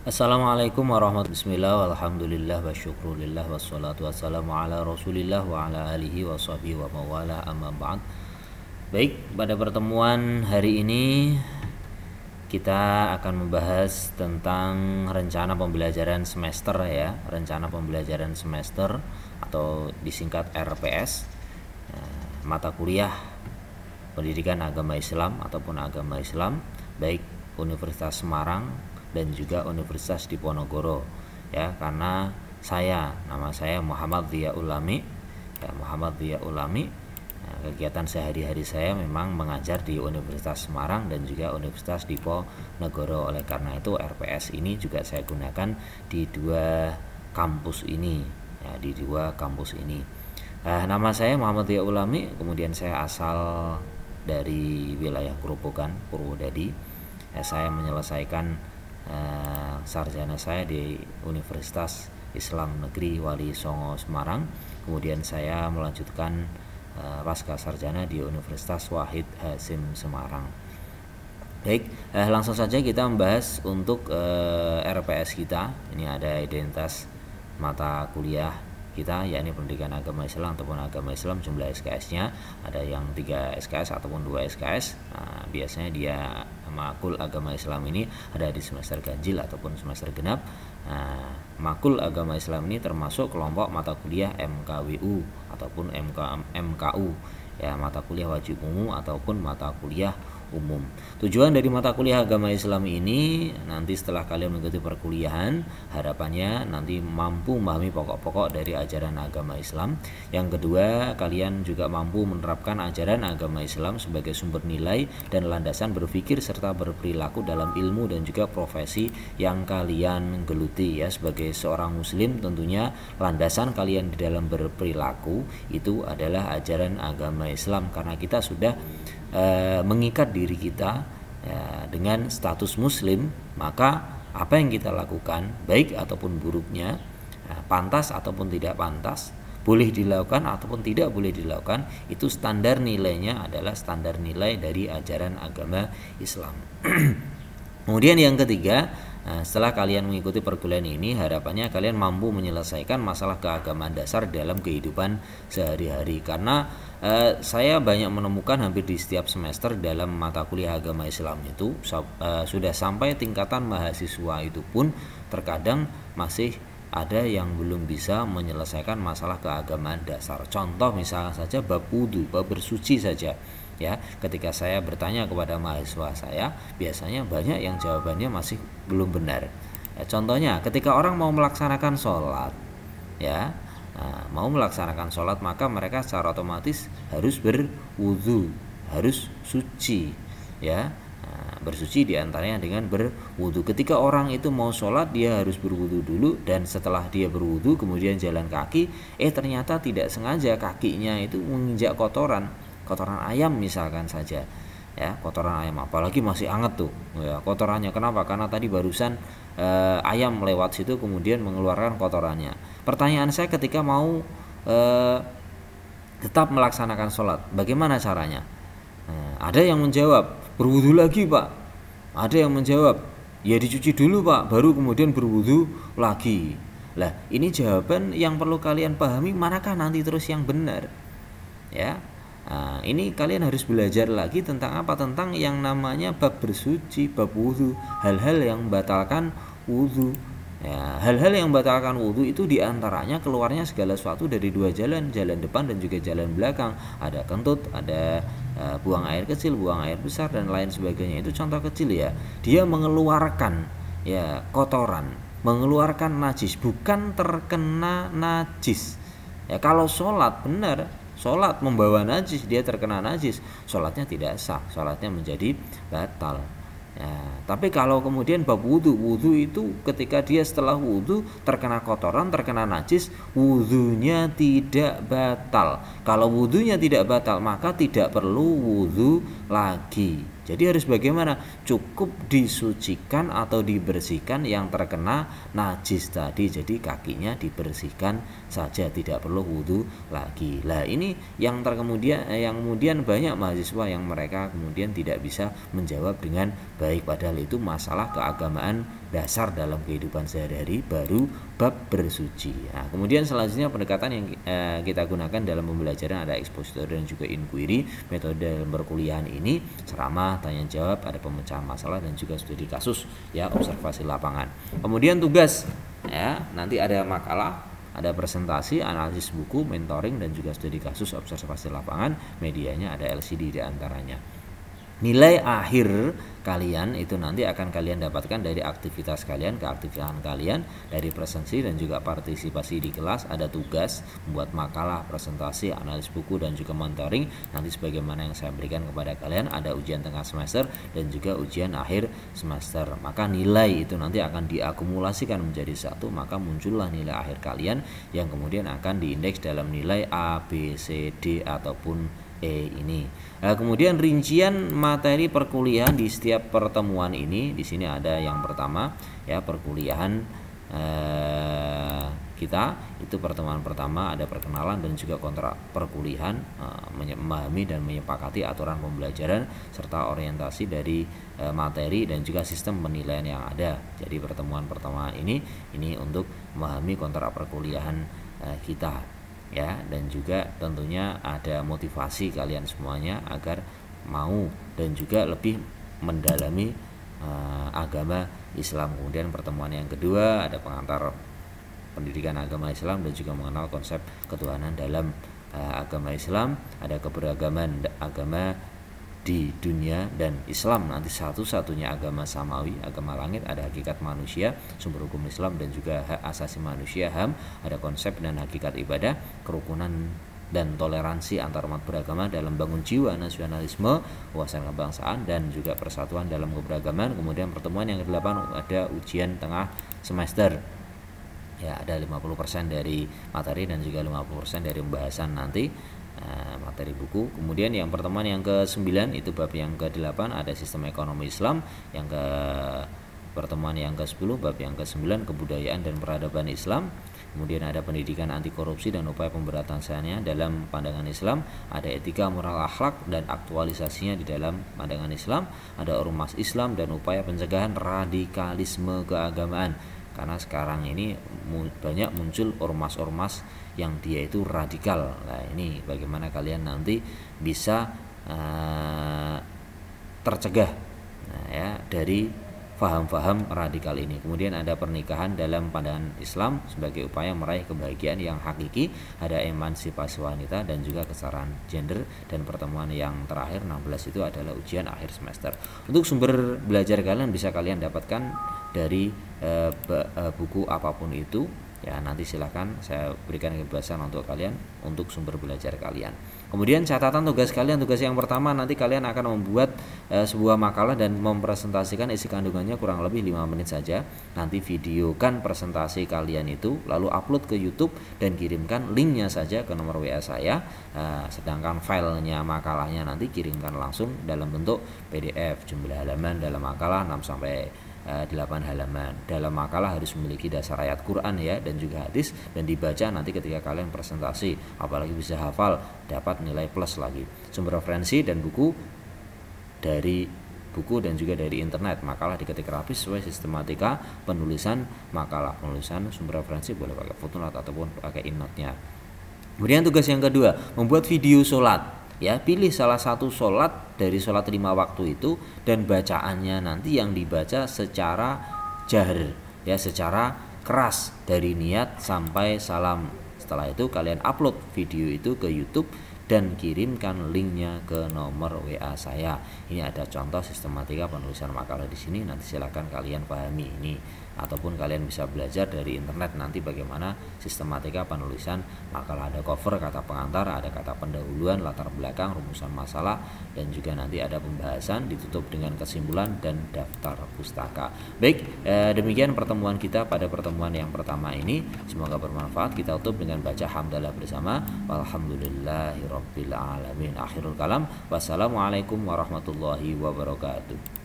Assalamualaikum warahmatullahi wabarakatuh. Alhamdulillah wa syukrulillah wassalatu wassalamu ala rasulillah wa ala alihi wa sahbihi wa mawala amma ba'd. Baik, pada pertemuan hari ini kita akan membahas tentang rencana pembelajaran semester ya, rencana pembelajaran semester atau disingkat RPS, mata kuliah pendidikan agama Islam ataupun agama Islam baik Universitas Semarang dan juga Universitas Diponegoro ya, karena nama saya Muhammad Dhiya Ulami ya, kegiatan sehari-hari saya memang mengajar di Universitas Semarang dan juga Universitas Diponegoro. Oleh karena itu RPS ini juga saya gunakan di dua kampus ini ya, nama saya Muhammad Dhiya Ulami, kemudian saya asal dari wilayah Grobogan, Purwodadi. Saya menyelesaikan sarjana saya di Universitas Islam Negeri Wali Songo Semarang. Kemudian saya melanjutkan pasca sarjana di Universitas Wahid Hasim Semarang. Baik, langsung saja kita membahas untuk RPS kita. Ini ada identitas mata kuliah kita, yakni pendidikan agama Islam ataupun agama Islam. Jumlah SKS-nya ada yang 3 SKS ataupun 2 SKS. Biasanya dia makul agama Islam ini ada di semester ganjil ataupun semester genap. Makul agama Islam ini termasuk kelompok mata kuliah MKWU ataupun MKU ya, mata kuliah wajib umum ataupun mata kuliah umum. Tujuan dari mata kuliah agama Islam ini nanti setelah kalian mengikuti perkuliahan, harapannya nanti mampu memahami pokok-pokok dari ajaran agama Islam. Yang kedua, kalian juga mampu menerapkan ajaran agama Islam sebagai sumber nilai dan landasan berpikir serta berperilaku dalam ilmu dan juga profesi yang kalian geluti ya. Sebagai seorang muslim tentunya landasan kalian di dalam berperilaku itu adalah ajaran agama Islam, karena kita sudah mengikat diri kita ya, dengan status muslim, maka apa yang kita lakukan baik ataupun buruknya, pantas ataupun tidak pantas, boleh dilakukan ataupun tidak boleh dilakukan, itu standar nilainya adalah standar nilai dari ajaran agama Islam. Kemudian yang ketiga, setelah kalian mengikuti perkuliahan ini, harapannya kalian mampu menyelesaikan masalah keagamaan dasar dalam kehidupan sehari-hari. Karena saya banyak menemukan hampir di setiap semester dalam mata kuliah agama Islam itu sudah sampai tingkatan mahasiswa itu pun terkadang masih ada yang belum bisa menyelesaikan masalah keagamaan dasar. Contoh misalnya saja bab wudu, bab bersuci saja. Ya, ketika saya bertanya kepada mahasiswa saya, biasanya banyak yang jawabannya masih belum benar. Ya, contohnya, ketika orang mau melaksanakan sholat, ya, mau melaksanakan sholat, maka mereka secara otomatis harus berwudu, harus suci, ya. Bersuci diantaranya dengan berwudu. Ketika orang itu mau sholat, dia harus berwudu dulu, dan setelah dia berwudu kemudian jalan kaki, ternyata tidak sengaja kakinya itu menginjak kotoran ayam misalkan saja ya, kotoran ayam, apalagi masih hangat tuh ya kotorannya. Kenapa? Karena tadi barusan ayam lewat situ kemudian mengeluarkan kotorannya. Pertanyaan saya, ketika mau tetap melaksanakan sholat, bagaimana caranya? Ada yang menjawab berwudu lagi Pak, ada yang menjawab ya dicuci dulu Pak, baru kemudian berwudu lagi. Lah, ini jawaban yang perlu kalian pahami, manakah nanti terus yang benar ya. Ini kalian harus belajar lagi tentang apa? Tentang yang namanya bab bersuci, bab wudhu, hal-hal yang membatalkan wudhu ya. Hal-hal yang membatalkan wudhu itu diantaranya keluarnya segala sesuatu dari dua jalan depan dan juga jalan belakang. Ada kentut, ada buang air kecil, buang air besar, dan lain sebagainya. Itu contoh kecil ya. Dia mengeluarkan ya kotoran, mengeluarkan najis, bukan terkena najis ya. Kalau sholat benar, sholat membawa najis, dia terkena najis, sholatnya tidak sah, sholatnya menjadi batal ya. Tapi kalau kemudian bab wudhu itu ketika dia setelah wudhu terkena kotoran, terkena najis, wudhunya tidak batal. Kalau wudhunya tidak batal, maka tidak perlu wudhu lagi Jadi harus bagaimana? Cukup disucikan atau dibersihkan yang terkena najis tadi. Jadi kakinya dibersihkan saja, tidak perlu wudhu lagi. Lah ini yang kemudian banyak mahasiswa yang mereka kemudian tidak bisa menjawab dengan baik, padahal itu masalah keagamaan dasar dalam kehidupan sehari-hari, baru bab bersuci. Nah, kemudian selanjutnya pendekatan yang kita gunakan dalam pembelajaran ada expository dan juga inquiry. Metode dalam perkuliahan ini ceramah, tanya jawab, ada pemecahan masalah dan juga studi kasus, ya, observasi lapangan. Kemudian tugas, ya, nanti ada makalah, ada presentasi, analisis buku, mentoring dan juga studi kasus, observasi lapangan. Medianya ada LCD di antaranya. Nilai akhir kalian itu nanti akan kalian dapatkan dari aktivitas kalian, keaktifan kalian, dari presensi dan juga partisipasi di kelas. Ada tugas membuat makalah, presentasi, analisis buku dan juga mentoring. Nanti sebagaimana yang saya berikan kepada kalian, ada ujian tengah semester dan juga ujian akhir semester. Maka nilai itu nanti akan diakumulasikan menjadi satu, maka muncullah nilai akhir kalian yang kemudian akan diindeks dalam nilai A, B, C, D ataupun E ini. Nah, kemudian rincian materi perkuliahan di setiap pertemuan ini. Di sini ada yang pertama, ya, perkuliahan kita itu pertemuan pertama ada perkenalan dan juga kontrak perkuliahan, memahami dan menyepakati aturan pembelajaran serta orientasi dari materi dan juga sistem penilaian yang ada. Jadi pertemuan pertama ini untuk memahami kontrak perkuliahan kita, ya, dan juga tentunya ada motivasi kalian semuanya agar mau dan juga lebih mendalami agama Islam. Kemudian pertemuan yang kedua ada pengantar pendidikan agama Islam dan juga mengenal konsep ketuhanan dalam agama Islam. Ada keberagaman agama di dunia dan Islam nanti satu-satunya agama samawi, agama langit. Ada hakikat manusia, sumber hukum Islam dan juga hak asasi manusia, HAM. Ada konsep dan hakikat ibadah, kerukunan dan toleransi antar umat beragama dalam bangun jiwa nasionalisme, wawasan kebangsaan dan juga persatuan dalam keberagaman. Kemudian pertemuan yang ke-8 ada ujian tengah semester, ya, ada 50% dari materi dan juga 50% dari pembahasan nanti materi buku. Kemudian yang pertemuan yang ke-9 itu bab yang ke-8 ada sistem ekonomi Islam. Yang ke pertemuan yang ke-10 bab yang ke-9 kebudayaan dan peradaban Islam. Kemudian ada pendidikan anti korupsi dan upaya pemberantasannya dalam pandangan Islam. Ada etika moral akhlak dan aktualisasinya di dalam pandangan Islam. Ada ormas Islam dan upaya pencegahan radikalisme keagamaan. Karena sekarang ini banyak muncul ormas-ormas yang dia itu radikal. Nah, ini bagaimana kalian nanti bisa tercegah, nah, ya, dari faham-faham radikal ini. Kemudian ada pernikahan dalam pandangan Islam sebagai upaya meraih kebahagiaan yang hakiki. Ada emansipasi wanita dan juga kesetaraan gender. Dan pertemuan yang terakhir 16 itu adalah ujian akhir semester. Untuk sumber belajar kalian bisa kalian dapatkan dari buku apapun itu, ya, nanti silahkan saya berikan kebebasan untuk kalian untuk sumber belajar kalian. Kemudian catatan tugas kalian, tugas yang pertama nanti kalian akan membuat sebuah makalah dan mempresentasikan isi kandungannya kurang lebih 5 menit saja. Nanti videokan presentasi kalian itu, lalu upload ke YouTube dan kirimkan linknya saja ke nomor WA saya. Sedangkan filenya makalahnya nanti kirimkan langsung dalam bentuk PDF. Jumlah halaman dalam makalah 6-8 halaman. Dalam makalah harus memiliki dasar ayat Quran, ya, dan juga hadis, dan dibaca nanti ketika kalian presentasi. Apalagi bisa hafal, dapat nilai plus lagi. Sumber referensi dan buku dari buku dan juga dari internet. Makalah diketik rapi sesuai sistematika penulisan makalah. Penulisan sumber referensi boleh pakai footnote ataupun pakai innote-nya. Kemudian tugas yang kedua, membuat video sholat. Ya, pilih salah satu sholat dari sholat 5 waktu itu dan bacaannya nanti yang dibaca secara jahr, ya, secara keras dari niat sampai salam. Setelah itu kalian upload video itu ke YouTube dan kirimkan linknya ke nomor WA saya. Ini ada contoh sistematika penulisan makalah di sini. Nanti silakan kalian pahami. Ini ataupun kalian bisa belajar dari internet nanti bagaimana sistematika penulisan makalah. Ada cover, kata pengantar, ada kata pendahuluan, latar belakang, rumusan masalah, dan juga nanti ada pembahasan ditutup dengan kesimpulan dan daftar pustaka. Baik, demikian pertemuan kita pada pertemuan yang pertama ini. Semoga bermanfaat. Kita tutup dengan baca hamdalah bersama. Walhamdulillahirabbil alamin. Akhirul kalam. Wassalamualaikum warahmatullahi wabarakatuh.